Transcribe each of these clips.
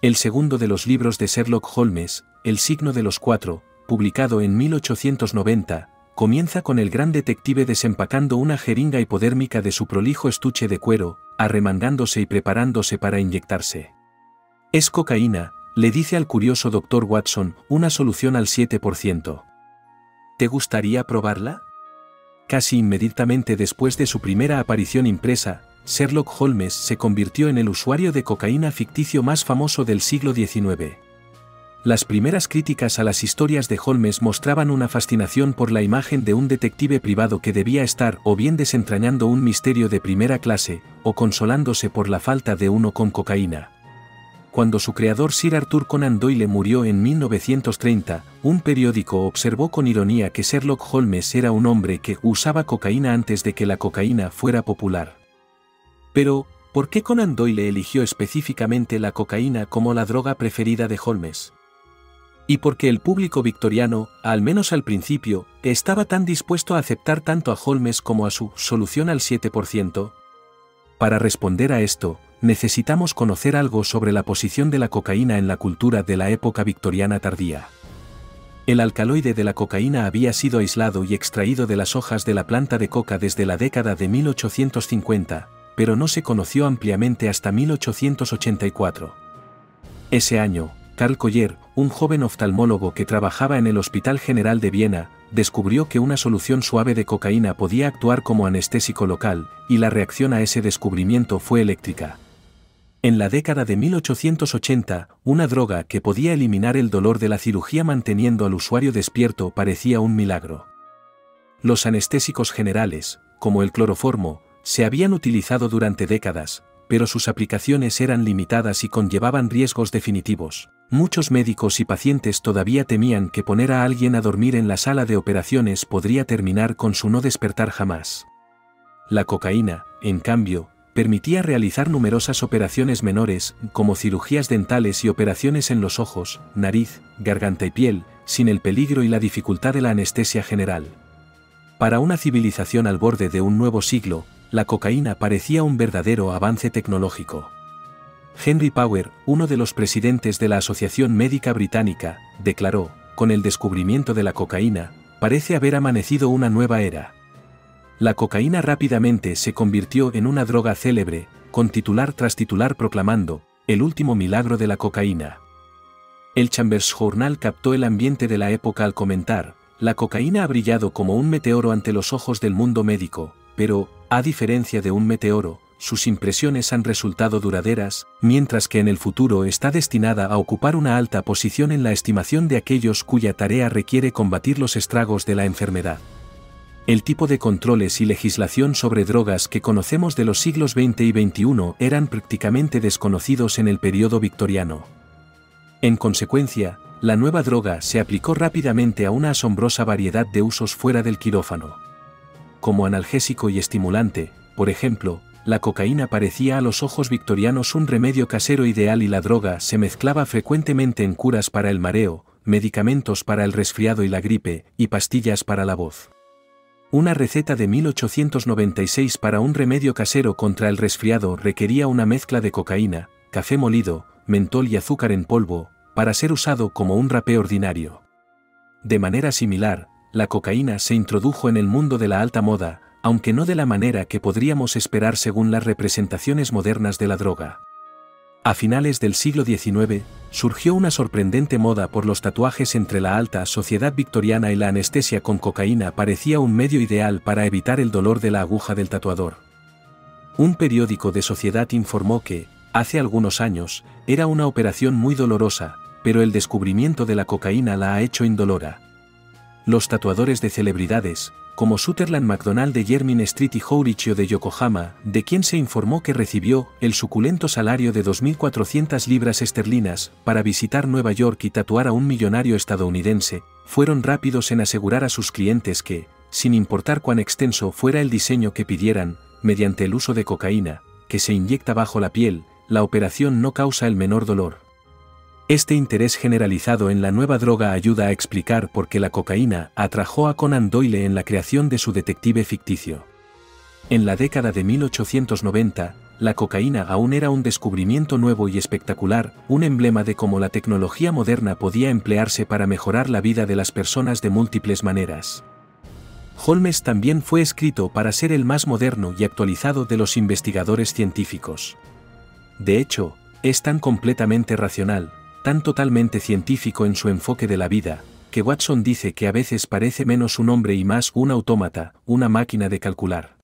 El segundo de los libros de Sherlock Holmes, El signo de los cuatro, publicado en 1890, comienza con el gran detective desempacando una jeringa hipodérmica de su prolijo estuche de cuero, arremangándose y preparándose para inyectarse. Es cocaína, le dice al curioso Dr. Watson, una solución al 7%. ¿Te gustaría probarla? Casi inmediatamente después de su primera aparición impresa, Sherlock Holmes se convirtió en el usuario de cocaína ficticio más famoso del siglo XIX. Las primeras críticas a las historias de Holmes mostraban una fascinación por la imagen de un detective privado que debía estar o bien desentrañando un misterio de primera clase, o consolándose por la falta de uno con cocaína. Cuando su creador Sir Arthur Conan Doyle murió en 1930, un periódico observó con ironía que Sherlock Holmes era un hombre que usaba cocaína antes de que la cocaína fuera popular. Pero, ¿por qué Conan Doyle eligió específicamente la cocaína como la droga preferida de Holmes? ¿Y por qué el público victoriano, al menos al principio, estaba tan dispuesto a aceptar tanto a Holmes como a su solución al 7%? Para responder a esto, necesitamos conocer algo sobre la posición de la cocaína en la cultura de la época victoriana tardía. El alcaloide de la cocaína había sido aislado y extraído de las hojas de la planta de coca desde la década de 1850, pero no se conoció ampliamente hasta 1884. Ese año, Karl Koller, un joven oftalmólogo que trabajaba en el Hospital General de Viena, descubrió que una solución suave de cocaína podía actuar como anestésico local, y la reacción a ese descubrimiento fue eléctrica. En la década de 1880, una droga que podía eliminar el dolor de la cirugía manteniendo al usuario despierto parecía un milagro. Los anestésicos generales, como el cloroformo, se habían utilizado durante décadas, pero sus aplicaciones eran limitadas y conllevaban riesgos definitivos. Muchos médicos y pacientes todavía temían que poner a alguien a dormir en la sala de operaciones podría terminar con su no despertar jamás. La cocaína, en cambio, permitía realizar numerosas operaciones menores, como cirugías dentales y operaciones en los ojos, nariz, garganta y piel, sin el peligro y la dificultad de la anestesia general. Para una civilización al borde de un nuevo siglo, la cocaína parecía un verdadero avance tecnológico. Henry Power, uno de los presidentes de la Asociación Médica Británica, declaró: con el descubrimiento de la cocaína, parece haber amanecido una nueva era. La cocaína rápidamente se convirtió en una droga célebre, con titular tras titular proclamando: el último milagro de la cocaína. El Chambers Journal captó el ambiente de la época al comentar: la cocaína ha brillado como un meteoro ante los ojos del mundo médico, pero, a diferencia de un meteoro, sus impresiones han resultado duraderas, mientras que en el futuro está destinada a ocupar una alta posición en la estimación de aquellos cuya tarea requiere combatir los estragos de la enfermedad. El tipo de controles y legislación sobre drogas que conocemos de los siglos XX y XXI eran prácticamente desconocidos en el periodo victoriano. En consecuencia, la nueva droga se aplicó rápidamente a una asombrosa variedad de usos fuera del quirófano. Como analgésico y estimulante, por ejemplo, la cocaína parecía a los ojos victorianos un remedio casero ideal y la droga se mezclaba frecuentemente en curas para el mareo, medicamentos para el resfriado y la gripe, y pastillas para la voz. Una receta de 1896 para un remedio casero contra el resfriado requería una mezcla de cocaína, café molido, mentol y azúcar en polvo, para ser usado como un rapé ordinario. De manera similar, la cocaína se introdujo en el mundo de la alta moda, aunque no de la manera que podríamos esperar según las representaciones modernas de la droga. A finales del siglo XIX, surgió una sorprendente moda por los tatuajes. Entre la alta sociedad victoriana y la anestesia con cocaína parecía un medio ideal para evitar el dolor de la aguja del tatuador. Un periódico de sociedad informó que, hace algunos años, era una operación muy dolorosa, pero el descubrimiento de la cocaína la ha hecho indolora. Los tatuadores de celebridades, como Sutherland MacDonald de Jermyn Street y Horatio de Yokohama, de quien se informó que recibió el suculento salario de 2.400 libras esterlinas para visitar Nueva York y tatuar a un millonario estadounidense, fueron rápidos en asegurar a sus clientes que, sin importar cuán extenso fuera el diseño que pidieran, mediante el uso de cocaína, que se inyecta bajo la piel, la operación no causa el menor dolor. Este interés generalizado en la nueva droga ayuda a explicar por qué la cocaína atrajo a Conan Doyle en la creación de su detective ficticio. En la década de 1890, la cocaína aún era un descubrimiento nuevo y espectacular, un emblema de cómo la tecnología moderna podía emplearse para mejorar la vida de las personas de múltiples maneras. Holmes también fue escrito para ser el más moderno y actualizado de los investigadores científicos. De hecho, es tan completamente racional, tan totalmente científico en su enfoque de la vida, que Watson dice que a veces parece menos un hombre y más un autómata, una máquina de calcular.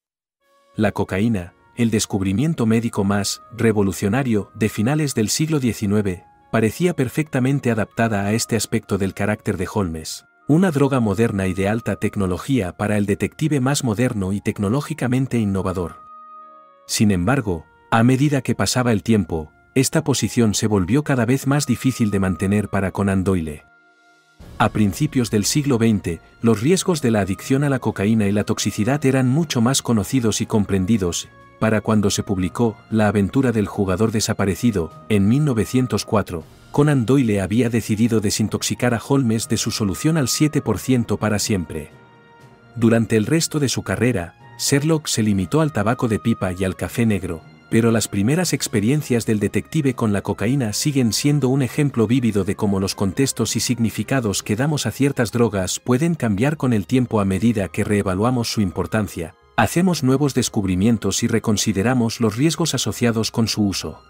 La cocaína, el descubrimiento médico más revolucionario de finales del siglo XIX, parecía perfectamente adaptada a este aspecto del carácter de Holmes, una droga moderna y de alta tecnología para el detective más moderno y tecnológicamente innovador. Sin embargo, a medida que pasaba el tiempo, esta posición se volvió cada vez más difícil de mantener para Conan Doyle. A principios del siglo XX, los riesgos de la adicción a la cocaína y la toxicidad eran mucho más conocidos y comprendidos. Para cuando se publicó La aventura del jugador desaparecido, en 1904, Conan Doyle había decidido desintoxicar a Holmes de su solución al 7% para siempre. Durante el resto de su carrera, Sherlock se limitó al tabaco de pipa y al café negro, pero las primeras experiencias del detective con la cocaína siguen siendo un ejemplo vívido de cómo los contextos y significados que damos a ciertas drogas pueden cambiar con el tiempo a medida que reevaluamos su importancia, hacemos nuevos descubrimientos y reconsideramos los riesgos asociados con su uso.